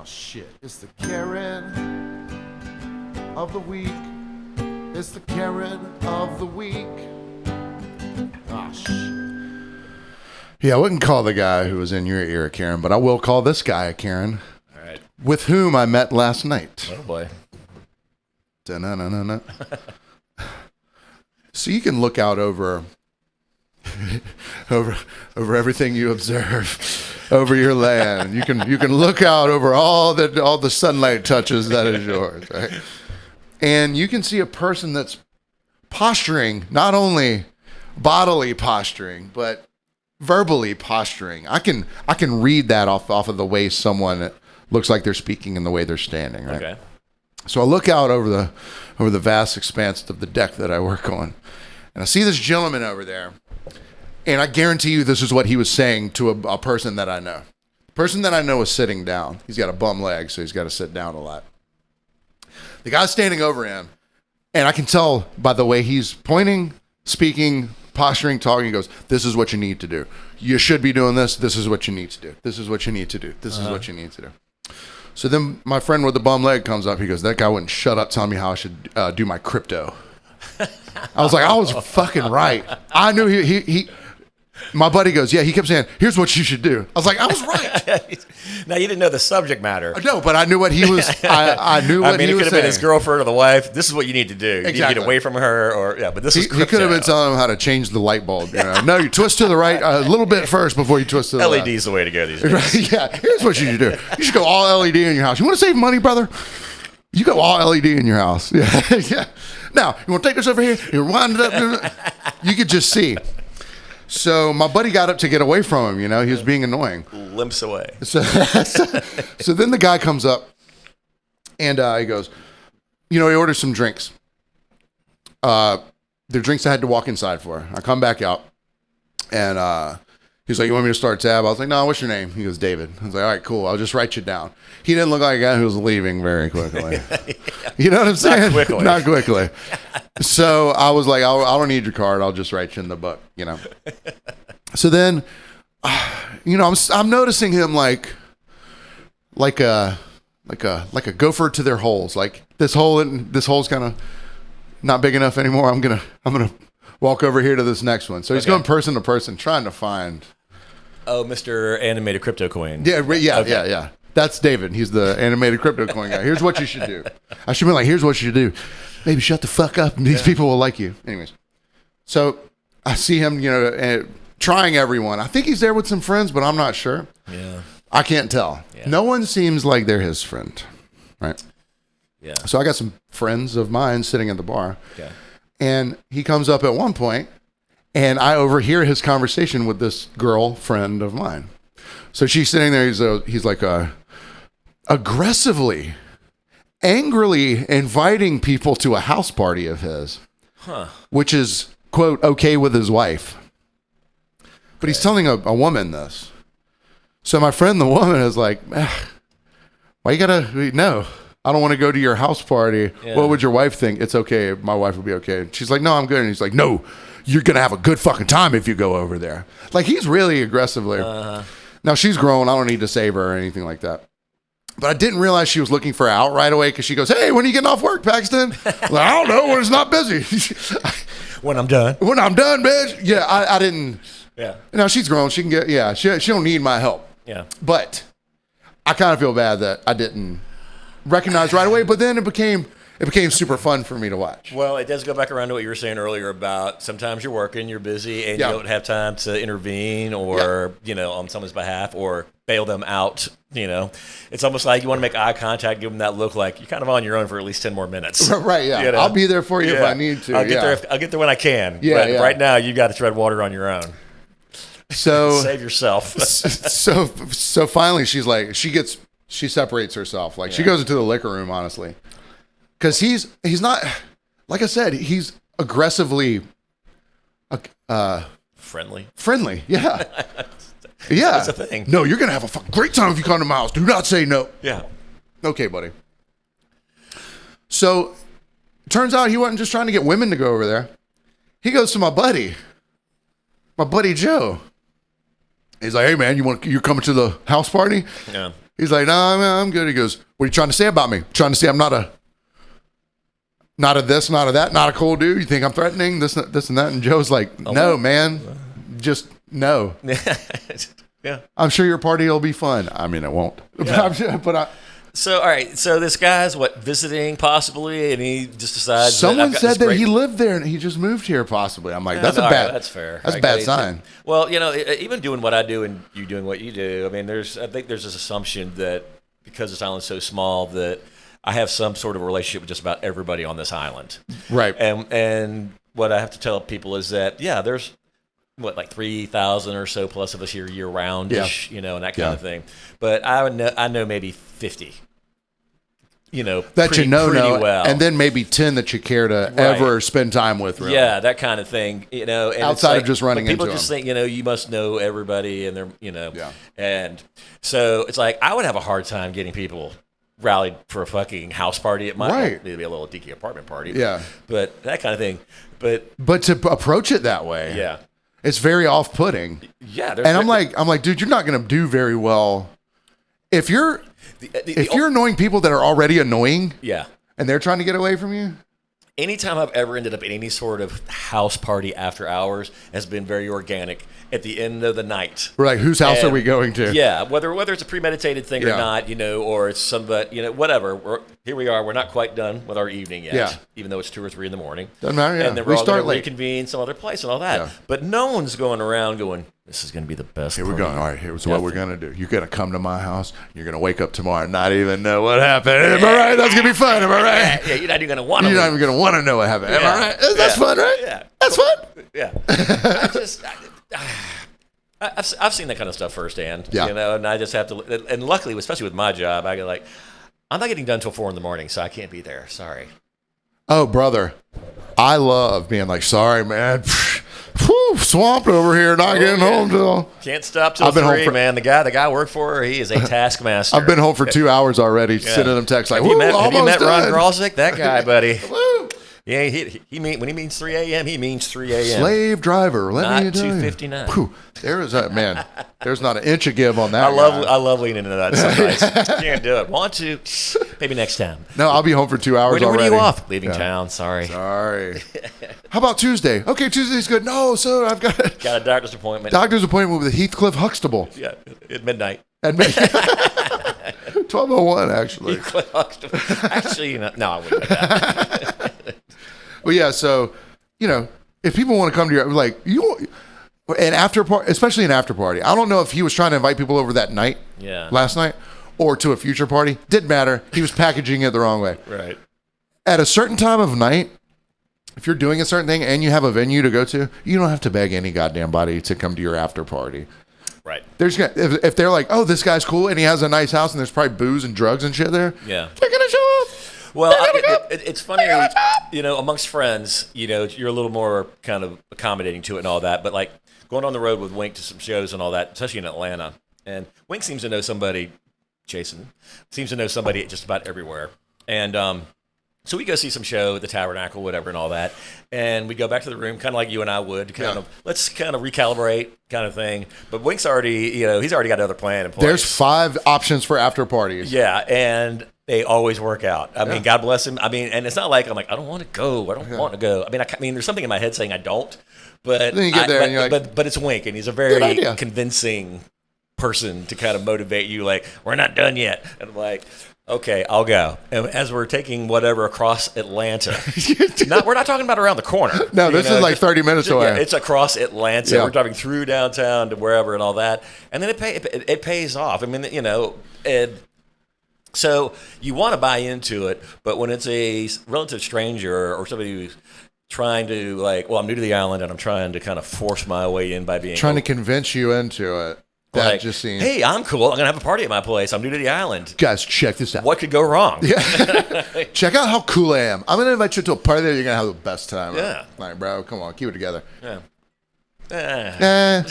shit. It's the Karen of the week. It's the Karen of the week. Oh, shit. Yeah, I wouldn't call the guy who was in your ear a Karen, but I will call this guy a Karen. All right. With whom I met last night. Oh, boy. Da-na-na-na-na. So you can look out over everything you observe, over your land. You can look out over all the sunlight touches that is yours, right? And you can see a person that's posturing, not only bodily posturing, but verbally posturing. I can read that off of the way someone looks like they're speaking and the way they're standing, right? Okay. So I look out over the vast expanse of the deck that I work on, and I see this gentleman over there. And I guarantee you this is what he was saying to a person that I know. The person that I know is sitting down. He's got a bum leg, so he's got to sit down a lot. The guy's standing over him, and I can tell by the way he's pointing, speaking, posturing, talking. He goes, this is what you need to do. You should be doing this. This is what you need to do. This is what you need to do. This is what you need to do. So then my friend with the bum leg comes up. He goes, that guy wouldn't shut up telling me how I should do my crypto. I was like, I was fucking right. I knew he my buddy goes, yeah, he kept saying, here's what you should do. I was like, I was right. Now, you didn't know the subject matter. No, but I knew what he was, I knew what he was saying. I mean, it could have been his girlfriend or the wife. This is what you need to do. You exactly. need to get away from her, but this is He could have been telling him how to change the light bulb. No, you twist to the right a little bit first before you twist to the left. LED's the way to go these days. Yeah, here's what you should do. You should go all LED in your house. You want to save money, brother? You go all LED in your house. Yeah, yeah. Now, you want to take this over here? You wind it up. You could just see. So my buddy got up to get away from him. He was being annoying. Limps away. So then the guy comes up and he goes, he orders some drinks. They're drinks I had to walk inside for. I come back out and he's like, you want me to start a tab? I was like, no, what's your name? He goes, David. I was like, all right, cool. I'll just write you down. He didn't look like a guy who was leaving very quickly. You know what I'm saying? Not quickly. So I was like, I don't need your card. I'll just write you in the book, So then, I'm noticing him like a gopher to their holes. Like this hole's kind of not big enough anymore. I'm gonna walk over here to this next one. So he's going person to person, trying to find. Oh, Mr. Animated Crypto Coin. Yeah. That's David. He's the animated crypto coin guy. Here's what you should do. I should be like, here's what you should do. Maybe shut the fuck up and these people will like you. Anyways. So I see him, trying everyone. I think he's there with some friends, but I'm not sure. Yeah. I can't tell. Yeah. No one seems like they're his friend. Right. Yeah. So I got some friends of mine sitting at the bar. Okay. And he comes up at one point and I overhear his conversation with this girlfriend of mine. So she's sitting there. He's like aggressively, angrily inviting people to a house party of his, which is, quote, okay with his wife. But he's telling a woman this. So my friend, the woman, is like, why you gotta, no, I don't want to go to your house party. Yeah. What would your wife think? It's okay. My wife would be okay. And she's like, no, I'm good. And he's like, no, you're going to have a good fucking time if you go over there. Like, he's really aggressively. Now, she's grown. I don't need to save her or anything like that. But I didn't realize she was looking for out right away because she goes, hey, when are you getting off work, Paxton? Like, I don't know, when it's not busy. When I'm done. When I'm done, bitch. Yeah, I didn't. Yeah. Now, she's grown. She can get, yeah, she don't need my help. Yeah. But I kind of feel bad that I didn't recognize right away. But then it became super fun for me to watch. Well, it does go back around to what you were saying earlier about sometimes you're working, you're busy, and you don't have time to intervene or, on someone's behalf or bail them out. It's almost like you want to make eye contact, give them that look like you're kind of on your own for at least 10 more minutes. Right, yeah. I'll be there for you if I need to. I'll get there when I can. Yeah, but right now, you got to tread water on your own. So save yourself. so finally, she's like, she separates herself. Like she goes into the liquor room, honestly. Because he's not, like I said, he's aggressively friendly. Yeah. Yeah. That's a thing. No, you're going to have a fucking great time if you come to my house. Do not say no. Yeah. Okay, buddy. So turns out he wasn't just trying to get women to go over there. He goes to my buddy Joe. He's like, hey man, you're coming to the house party? Yeah. He's like, no, I'm good. He goes, what are you trying to say about me? Trying to say I'm not a this, not a that, not a cool dude. You think I'm threatening this and that? And Joe's like, no, man, just no. Yeah. I'm sure your party will be fun. I mean, it won't. Yeah. So, all right. So this guy's visiting possibly, and he just decides. Someone said that he lived there and he just moved here possibly. I'm like, that's fair. That's a bad sign. Well, even doing what I do and you doing what you do, I mean, I think there's this assumption that because this island's so small that I have some sort of relationship with just about everybody on this island. Right. And what I have to tell people is that, there's like 3,000 or so plus of us here year round-ish, and that kind of thing. But I know maybe 50. That pretty well. And then maybe 10 that you care to ever spend time with, really. Yeah, that kind of thing, and outside of just running into them. People just think, you must know everybody, and they're, and so it's like, I would have a hard time getting people rallied for a fucking house party. It might be a little dinky apartment party. Yeah. But that kind of thing. But to approach it that way. Yeah. It's very off-putting. Yeah. And I'm like, dude, you're not going to do very well. If you're annoying people that are already annoying, yeah, and they're trying to get away from you, anytime I've ever ended up in any sort of house party after hours has been very organic at the end of the night. We're like, whose house are we going to? Yeah, whether it's a premeditated thing or not, or it's somebody, whatever. Here we are. We're not quite done with our evening yet, even though it's 2 or 3 in the morning. Doesn't matter. Yeah. And then we're all going to reconvene some other place and all that. Yeah. But no one's going around going, this is going to be the best. Here we're going. All right, here's what we're going to do. You're going to come to my house. You're going to wake up tomorrow and not even know what happened. Am I right? That's going to be fun. Am I right? Yeah, you're not even going to want to. You're not even going to want to know what happened. Am I right? That's fun, right? Yeah. That's fun. Yeah. I've seen that kind of stuff firsthand, and I just have to. And luckily, especially with my job, I go I'm not getting done until 4 a.m, so I can't be there. Sorry. Oh, brother, I love being like, sorry, man. Swamped over here, not getting home till. Can't stop till 3, man. The guy I work for, he is a taskmaster. I've been home for 2 hours already, sending them texts like, have you met done. Ron Gralzik? That guy, buddy. Yeah, when he means 3 a.m., he means 3 a.m. Slave driver, let me tell you. 2:59. There is a man. There's not an inch of give on that. I love leaning into that sometimes. Can't do it. Want to? Maybe next time. No, I'll be home for 2 hours already. When are you off? Leaving town. Sorry. How about Tuesday? Okay, Tuesday's good. No, sir, I've got a doctor's appointment. Doctor's appointment with Heathcliff Huxtable. Yeah, at midnight. At midnight. 12:01, actually. Heathcliff Huxtable. Actually, no, I wouldn't do that. Well, yeah, so, if people want to come to your, an after party, especially an after party. I don't know if he was trying to invite people over that night, last night, or to a future party. Didn't matter. He was packaging it the wrong way. Right. At a certain time of night, if you're doing a certain thing and you have a venue to go to, you don't have to beg any goddamn body to come to your after party. Right. If they're like, oh, this guy's cool and he has a nice house and there's probably booze and drugs and shit there, they're gonna show up. Well, it's funny, amongst friends, you're a little more kind of accommodating to it and all that. But like going on the road with Wink to some shows and all that, especially in Atlanta, and Wink seems to know somebody. Jason seems to know somebody just about everywhere, and so we go see some show at the Tabernacle, whatever, and all that, and we go back to the room, kind of like you and I would, let's kind of recalibrate, kind of thing. But Wink's already, he's already got another plan in place. There's 5 options for after parties. Yeah, and they always work out. I mean, God bless him. I mean, and it's not like I'm like, I don't want to go. I don't want to go. I mean, there's something in my head saying I don't, but then you get there and you're like, but it's Wink, and he's a very convincing person to kind of motivate you. Like, we're not done yet, and I'm like, okay, I'll go. And as we're taking whatever across Atlanta, we're not talking about around the corner. No, this is like 30 minutes away. Yeah, it's across Atlanta. Yeah. We're driving through downtown to wherever and all that, and then it pays off. I mean, so you want to buy into it, but when it's a relative stranger or somebody who's trying to I'm new to the island and I'm trying to kind of force my way in by being trying to convince you into it. That just seems. Hey, I'm cool. I'm gonna have a party at my place. I'm new to the island. Guys, check this out. What could go wrong? Yeah. Check out how cool I am. I'm gonna invite you to a party that you're gonna have the best time. Yeah. Like, bro, come on, keep it together. Yeah.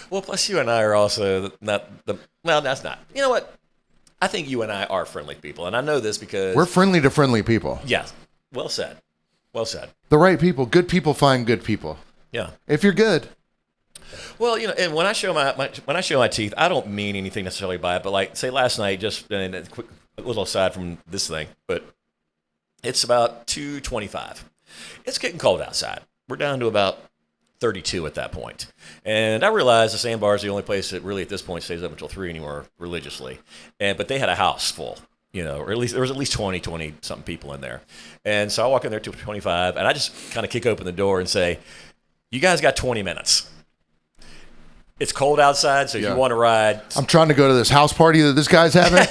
Well, plus you and I are also not the. Well, that's not. You know what? I think you and I are friendly people, and I know this because we're friendly to friendly people. Yes. Well said. Well said. The right people. Good people find good people. Yeah. If you're good. Well, and when I show my teeth, I don't mean anything necessarily by it, but like say last night, just and a little aside from this thing, but it's about 2:25. It's getting cold outside. We're down to about 32 at that point, and I realized the Sandbar is the only place that really at this point stays up until 3 anymore religiously, but they had a house full. Or at least there was at least 20 something people in there, and so I walk in there to 25, and I just kind of kick open the door and say, "You guys got 20 minutes." It's cold outside, so if you want to ride. I'm trying to go to this house party that this guy's having.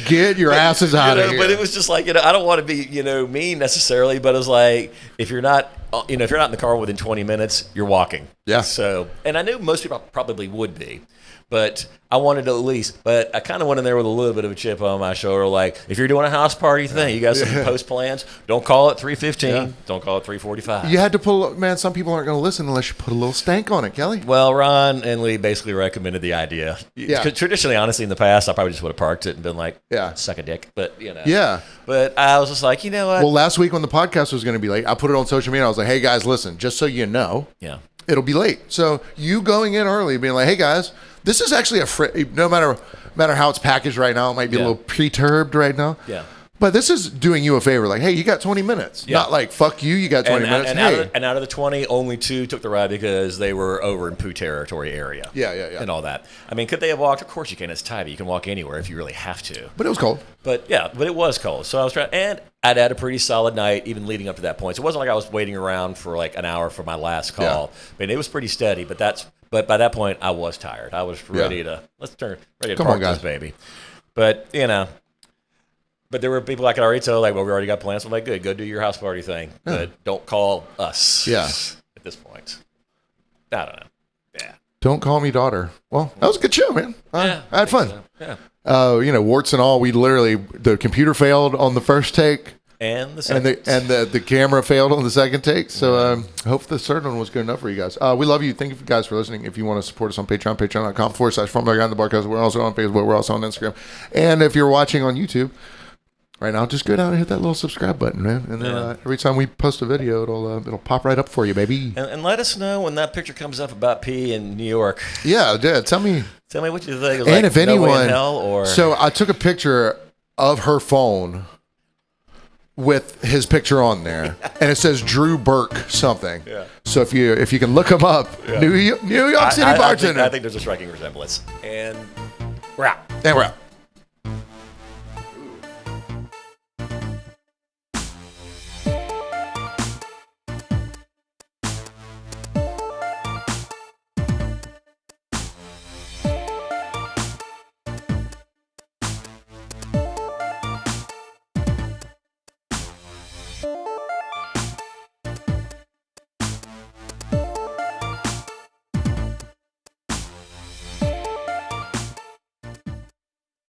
Get your asses out of here. But it was just like, I don't want to be, mean necessarily, but it was like, if you're not in the car within 20 minutes, you're walking. Yeah. So, and I knew most people probably would be, but I wanted to at least, but I kind of went in there with a little bit of a chip on my shoulder. Like, if you're doing a house party thing, you got some post plans, don't call it 3:15. Don't call it 3:45. You had to pull, man, some people aren't going to listen unless you put a little stank on it, Kelly. Well, Ron and Lee basically recommended the idea. Yeah. Traditionally, honestly, in the past, I probably just would have parked it and been like, suck a dick. But, Yeah. But I was just like, you know what? Well, last week when the podcast was going to be late, I put it on social media. I was like, hey, guys, listen, just so you know. Yeah. It'll be late. So you going in early, being like, hey, guys, this is actually no matter how it's packaged right now, it might be a little perturbed right now. Yeah. But this is doing you a favor. Like, hey, you got 20 minutes. Yeah. Not like, fuck you, you got 20 minutes. And out of the 20, only 2 took the ride because they were over in Pooh territory area. Yeah. And all that. I mean, could they have walked? Of course you can. It's Tybee. You can walk anywhere if you really have to. But it was cold. But it was cold. So I was trying, and I'd had a pretty solid night even leading up to that point. So it wasn't like I was waiting around for like an hour for my last call. Yeah. I mean, it was pretty steady, but by that point I was tired. I was ready to park this baby. But, but there were people I could already tell, like, well, we already got plans. I'm like, good, go do your house party thing. Yeah. But don't call us at this point. I don't know. Yeah. Don't call me daughter. Well, that was a good show, man. I had fun. So. Yeah. Warts and all, the computer failed on the first take. And the second. And the camera failed on the second take. So I hope the third one was good enough for you guys. We love you. Thank you guys for listening. If you want to support us on Patreon, patreon.com/FromTheGuyInTheBarcast. We're also on Facebook. We're also on Instagram. And if you're watching on YouTube right now, just go down and hit that little subscribe button, man. And then every time we post a video, it'll pop right up for you, baby. And let us know when that picture comes up about P in New York. Yeah, tell me what you think. And if anyone, no way in hell, or so I took a picture of her phone with his picture on there, and it says Drew Burke something. Yeah. So if you can look him up, New York City bartender. I think there's a striking resemblance. And we're out.